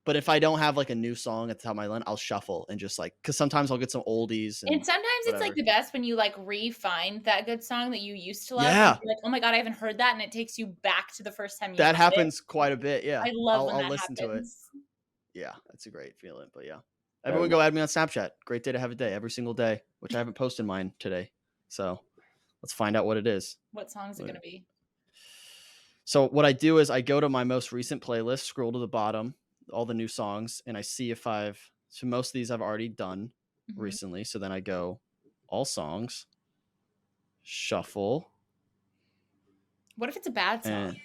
But if I don't have like a new song at the top of my list, I'll shuffle and just like because sometimes I'll get some oldies And and sometimes it's like whatever. the best when you like re-find that good song that you used to love and Yeah, you're like, "Oh my god, I haven't heard that," and it takes you back to the first time you that heard it. happens quite a bit. Yeah, I love when I'll that listen to it. happens. Yeah, that's a great feeling. But yeah, That everyone remi- go add me on Snapchat. Great day to have a day every single day, which I haven't posted mine today. So let's find out what it is. What song is it gonna be? So what I do is I go to my most recent playlist, scroll to the bottom, all the new songs, and I see if I've so most of these I've already done Mhm. recently. So then I go all songs, shuffle, What if it's a bad song? and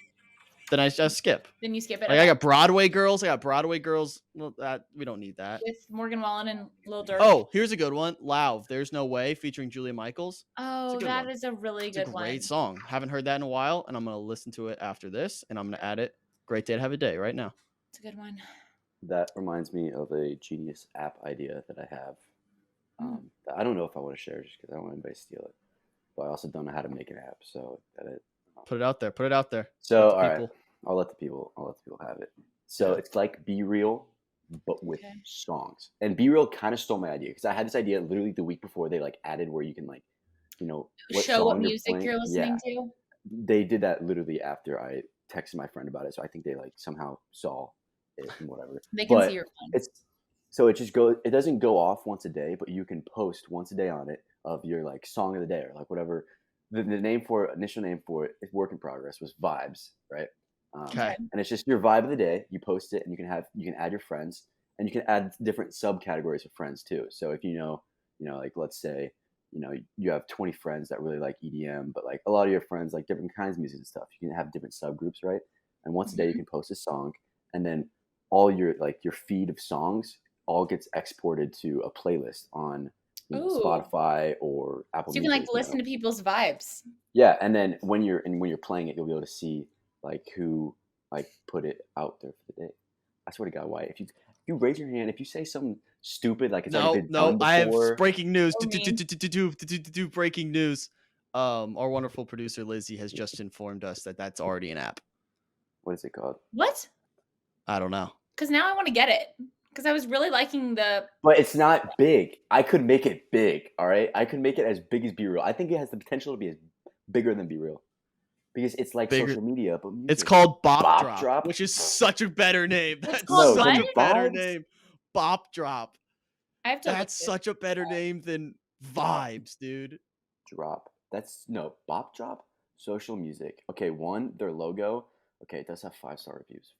then I just skip. Then you skip it? Like I Okay. got Broadway girls. I got Broadway girls. Well, that we don't need that. With Morgan Wallen and Lil Durk? Oh, here's a good one. Lauv, There's No Way, featuring Julia Michaels. It's a Oh, good that one. is a really It's a good great one. song. Haven't heard that in a while, and I'm gonna listen to it after this, and I'm gonna add it. Great day to have a day right now. It's a good one. that reminds me of a genius app idea that I have. That I don't know if I want to share just because I don't want anybody to steal it. But I also don't know how to make an app, so that it. Put it out there. Put it out there. So Let the all right, people. I'll let the people have it. So Yeah. it's like Be Real, but with Okay. songs. And Be Real kind of stole my idea because I had this idea literally the week before they like added where you can like, what Show what song you're music playing. you're Yeah, listening to? they did that literally after I texted my friend about it. So I think they like somehow saw it and whatever. They can see But your phone. it's so it just goes. It doesn't go off once a day, but you can post once a day on it of your like song of the day or like whatever. The name for it, initial name for it, work in progress was vibes, right? Okay. And it's just your vibe of the day. You post it, and you can add your friends, and you can add different subcategories of friends too. So if like let's say you have 20 friends that really like EDM, but like a lot of your friends like different kinds of music and stuff. You can have different subgroups, right? And once a day you Mhm. can post a song, and then all your feed of songs all gets exported to a playlist on Ooh. Spotify or Apple So you can like Music. listen to people's vibes. Yeah, and then when you're playing it, you'll be able to see like who like put it out there for the day. I swear to God, why if you raise your hand, if you say something stupid like it's already No, been no. done I have before, breaking news. So mean. Breaking news. Our wonderful producer Lizzie has just informed us that that's already an app. what is it called? What? I don't know. Because now I want to get it. Because I was really liking the. But it's not big. I could make it big. All right, I could make it as big as Be Real. I think it has the potential to be as bigger than Be Real because it's like Bigger. social media, but music. It's called Bop Bop Drop, Drop? which is such a better name. It's That's called No, such then a what? better vibes name. Bop Drop. I have to look That's this. such a better name than Vibes, dude. drop. That's no Bop Drop. Social music. Okay, one their logo. Okay, it does have 5-star reviews.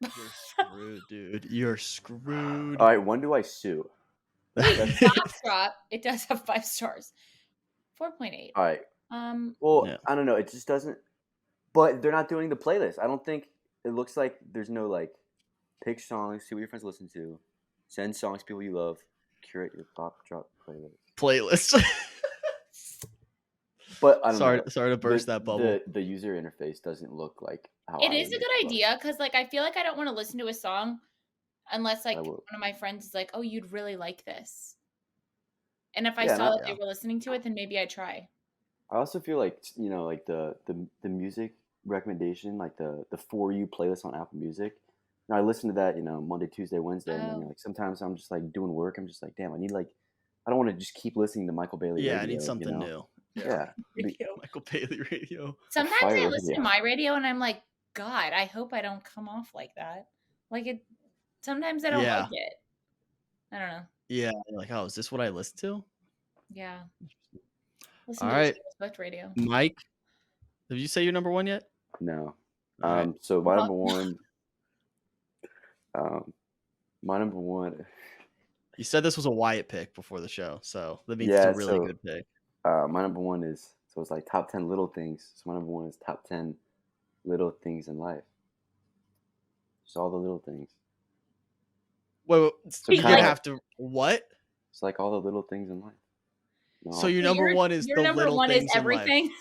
You're screwed, dude. You're screwed. All right, when do I sue? Wait, That's- Drop. It does have 5 stars. 4.8. All right. Um, Well, Yeah. I don't know. It just doesn't. But they're not doing the playlist. I don't think it looks like there's no like pick songs, see what your friends listen to, send songs people you love, curate your Bop Drop playlist. Playlist. But I don't Sorry, know. sorry to burst that bubble. The user interface doesn't look like how It I is would a make it good look. idea because, like, I feel like I don't want to listen to a song unless, I like, will. one of my friends is like, "Oh, you'd really like this." And if I Yeah, saw that Yeah. they were listening to it, then maybe I'd try. I also feel like like the music recommendation, like the For You playlist on Apple Music. I listen to that, Monday, Tuesday, Wednesday, and then Oh. like sometimes I'm just like doing work. I'm just like, damn, I don't want to just keep listening to Michael Bailey Yeah, I need radio, something new. Yeah. Yeah, Radio. Michael Bailey radio. Sometimes fire I listen to radio. my radio and I'm like, "God, I hope I don't come off like that." Like, sometimes I don't like Yeah. it. I don't know. Yeah. You're like, oh, is this what I listen to? Yeah. All Listen to the right. Taylor Swift radio. Mike, did you say your number one yet? No. All right. So my Well, number one, um, my number one, You said this was a Wyatt pick before the show, so that means it's a yeah. really So good pick. my number one is it's like top 10 little things. So my number one is top 10 little things in life. Just all the little things. Wait, So you're kind gonna of have to what? it's like all the little things in life. So your so number one is your the number little one is things in life. everything.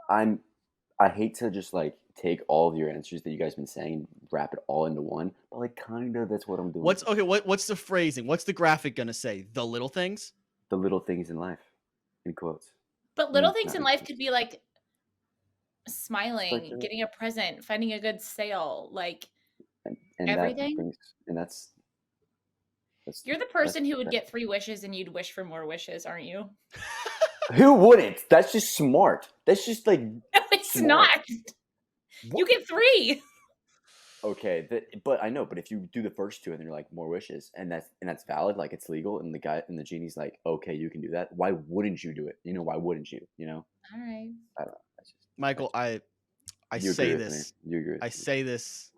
I hate to just like take all of your answers that you guys been saying and wrap it all into one, but like kind of that's what I'm doing. What's the phrasing? What's the graphic gonna say? The little things? The little things in life, in quotes. But little Mm, things not in in life quotes. could be like It's like smiling, getting a present, finding a good sale, like and that everything. brings and that's You're the that's person who would that. get 3 wishes and you'd wish for more wishes, aren't you? Who wouldn't? That's just smart. That's just like No, it's smart. not. You get 3. Okay, but I know. But if you do the first two and then you're like more wishes, and that's valid, like it's legal, and the guy and the genie's like, okay, you can do that. Why wouldn't you do it? Why wouldn't you? All right. I don't know. Michael, I You say agree with me. this. You agree with I me. say this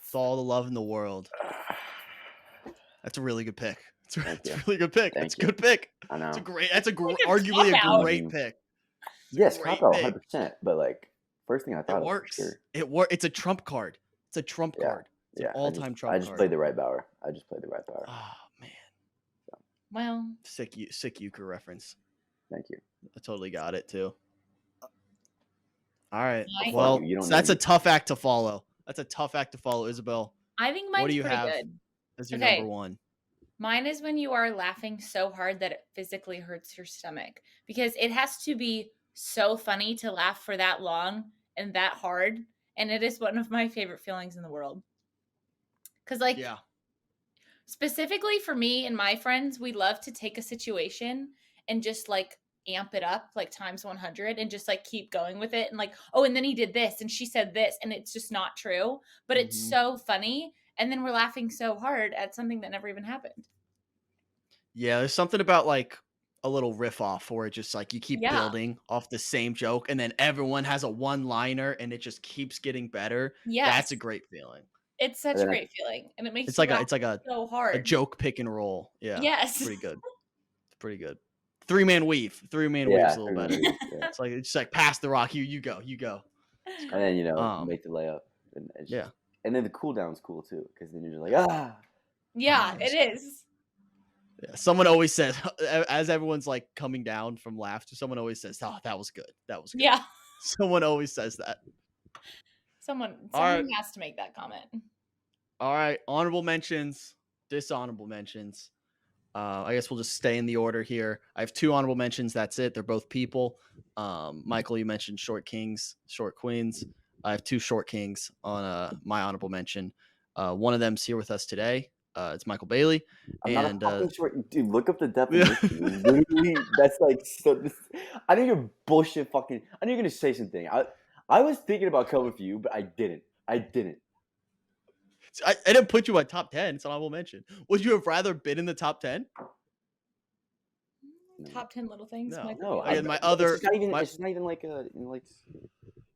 with all the love in the world. That's a really good pick. It's a really good pick. That's a good pick. I know. That's Like a arguably a cop-out. great pick. Yes, great cop out, pick. 100%. But like, first thing I thought It of for works. sure. It's a trump card. It's a trump card. It's an all-time trump I just card. played the right power. Oh man. Well, Sick euchre reference. Thank you. I totally got it too. All right. Nice. Well, You don't so know that's me. a tough act to follow. Isabel. I think What mine's do you pretty have good. as your Okay. number one? Mine is when you are laughing so hard that it physically hurts your stomach because it has to be so funny to laugh for that long and that hard. And it is one of my favorite feelings in the world. Because, like, Yeah. specifically for me and my friends, we love to take a situation and just like amp it up like times 100 and just like keep going with it. And like, oh, and then he did this and she said this and it's just not true. But it's so funny. And then we're laughing so hard at something that never even happened. Yeah, there's something about like a little riff off where it just like you keep Yeah. building off the same joke and then everyone has a one-liner and it just keeps getting better. Yes. That's a great feeling. It's such And a then great feeling. And it makes It's you like laugh so hard. a joke pick and roll. Yeah. Yes. Pretty good. It's pretty good. Three-man weave. Three-man weave's a little better. Yeah. It's like it's just like pass the rock. You go. And then make the layup. And Yeah. And then the cooldown's cool too, because then you're just like, ah. Yeah, it is. Yeah, someone always says, as everyone's like coming down from laughter, someone always says, "Oh, that was good. That was good." Yeah. Someone always says that. Someone right. has to make that comment. All right, honorable mentions, dishonorable mentions. I guess we'll just stay in the order here. I have 2 honorable mentions. That's it. They're both people. Michael, you mentioned short kings, short queens. I have 2 short kings on my honorable mention. One of them's here with us today. It's Michael Bailey. I'm not a fucking short dude. Look up the definition. Literally, that's like so. I know you're bullshit. Fucking. I know you're gonna say something. I was thinking about coming for you, but I didn't. I didn't put you at top 10. It's an honorable mention. Would you have rather been in the top 10? No. Top 10 little things. No. It's not even like like.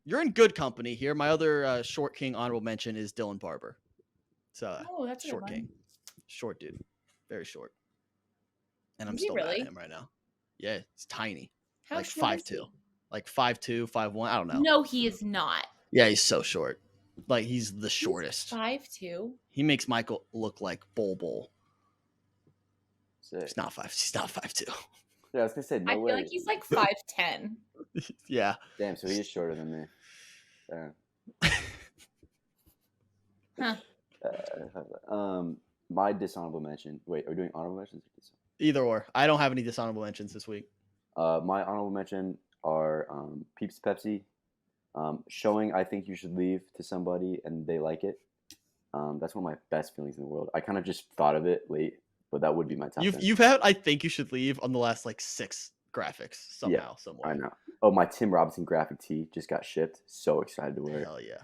You're in good company here. My other short king honorable mention is Dylan Barber. So that's a short good king, short dude, very short. And I'm Is he still mad really? at him right now. Yeah, he's tiny. How like short is 5'2", he? like 5'2", 5'1". I don't know. No, he is not. Yeah, he's so short. Like he's the shortest. 5'2". He makes Michael look like Bol. Sick. He's not 5'2". Yeah, I was gonna say no I feel way. like he's like 5'10". Yeah. Damn, so he is shorter than me. Damn. Huh. My dishonorable mention. Wait, are we doing honorable mentions? Either or. I don't have any dishonorable mentions this week. My honorable mention are Peeps Pepsi, showing I think you should leave to somebody and they like it. That's one of my best feelings in the world. I kind of just thought of it late, but that would be my top 10. You've had I think you should leave on the last like 6 graphics somehow, I somewhere. know. Oh, my Tim Robinson graphic tee just got shipped. So excited to wear it. Hell yeah.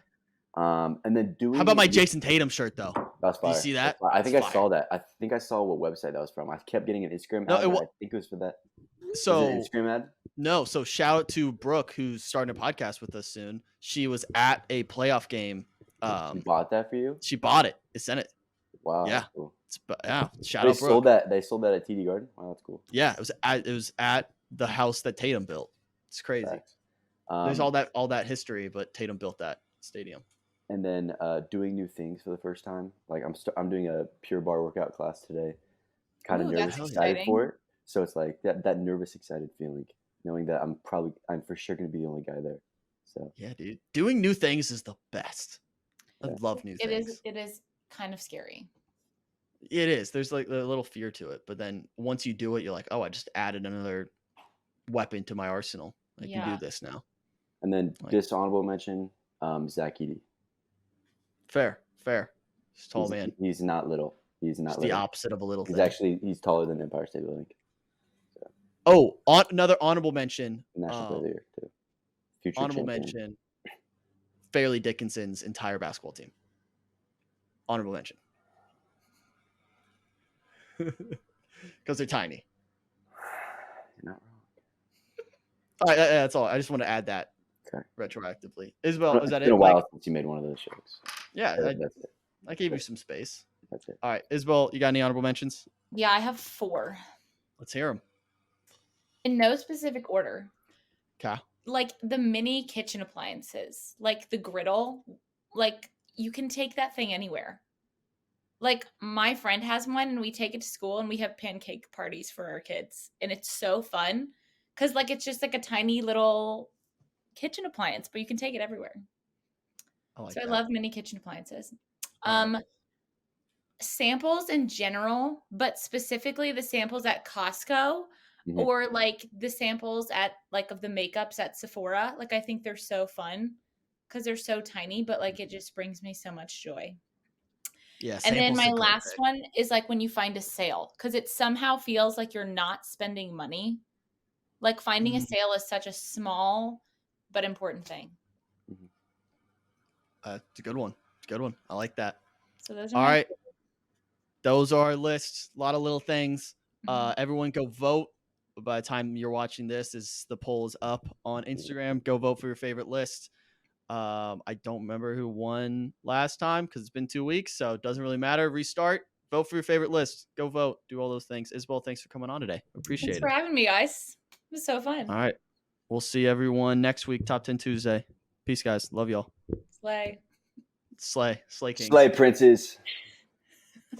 And then doing. How about my Jason Tatum shirt though? That's Do you fire. see that? I think I That's saw fire. that. I think I saw what website that was from. I kept getting an Instagram No, ad. it But wa- I think it was for that. Was it So an Instagram ad? no, so shout out to Brooke who's starting a podcast with us soon. She was at a playoff game. She bought that for you? She bought it. It sent it. Wow. Yeah. That's cool. Shout They out Brooke. sold that. They sold that at TD Garden. Wow, that's cool. Yeah, it was at the house that Tatum built. It's crazy. Facts. There's all that history, but Tatum built that stadium. And then doing new things for the first time. Like I'm doing a Pure Bar workout class today. Kind of Ooh, nervous, that's excited exciting. for it. So it's like that nervous, excited feeling, knowing that I'm for sure going to be the only guy there. So Yeah, dude. Doing new things is the best. I Yeah. love new things. It is kind of scary. It is. There's like a little fear to it, but then once you do it, you're like, oh, I just added another weapon to my arsenal. I can Yeah. do this now. And then Like- dishonorable mention, Zach Edey. Fair. He's a tall He's, man. He's not little. He's not It's the little. opposite of a little He's thing. he's taller than Empire State Building. Oh, another honorable mention. National Player of the Year too. Future Honorable champion. mention. Fairleigh Dickinson's entire basketball team. Honorable mention. Because they're tiny. You're not wrong. All right, that's all. I just want to add that Okay. retroactively. Isabel, is It's that been it? a while Like, since you made one of those shows. yeah, That's it. I gave you some space. That's it. All right, Isabel, you got any honorable mentions? Yeah, I have 4. Let's hear them. In no specific order. Okay. Like the mini kitchen appliances, like the griddle, like you can take that thing anywhere. Like my friend has one and we take it to school and we have pancake parties for our kids. And it's so fun because like it's just like a tiny little kitchen appliance, but you can take it everywhere. I like So that. I love mini kitchen appliances. All right. Samples in general, but specifically the samples at Costco Mhm. or like the samples at like of the makeups at Sephora. Like I think they're so fun because they're so tiny, but like it just brings me so much joy. Yeah. And then samples my are great last pick. one is like when you find a sale because it somehow feels like you're not spending money. Like finding a Mhm. sale is such a small but important thing. It's a good one. I like that. So those are All my right. Those are our lists. A lot of little things. Mhm. Everyone go vote. By the time you're watching this, the poll is up on Instagram. Go vote for your favorite list. I don't remember who won last time because it's been 2 weeks, so it doesn't really matter. Restart. Vote for your favorite list. Go vote. Do all those things. Isabel, thanks for coming on today. Appreciate Thanks it. for having me, guys. It was so fun. All right. We'll see everyone next week, Top 10 Tuesday. Peace, guys. Love y'all. Slay. Slay. Slay Kings. Slay Princes.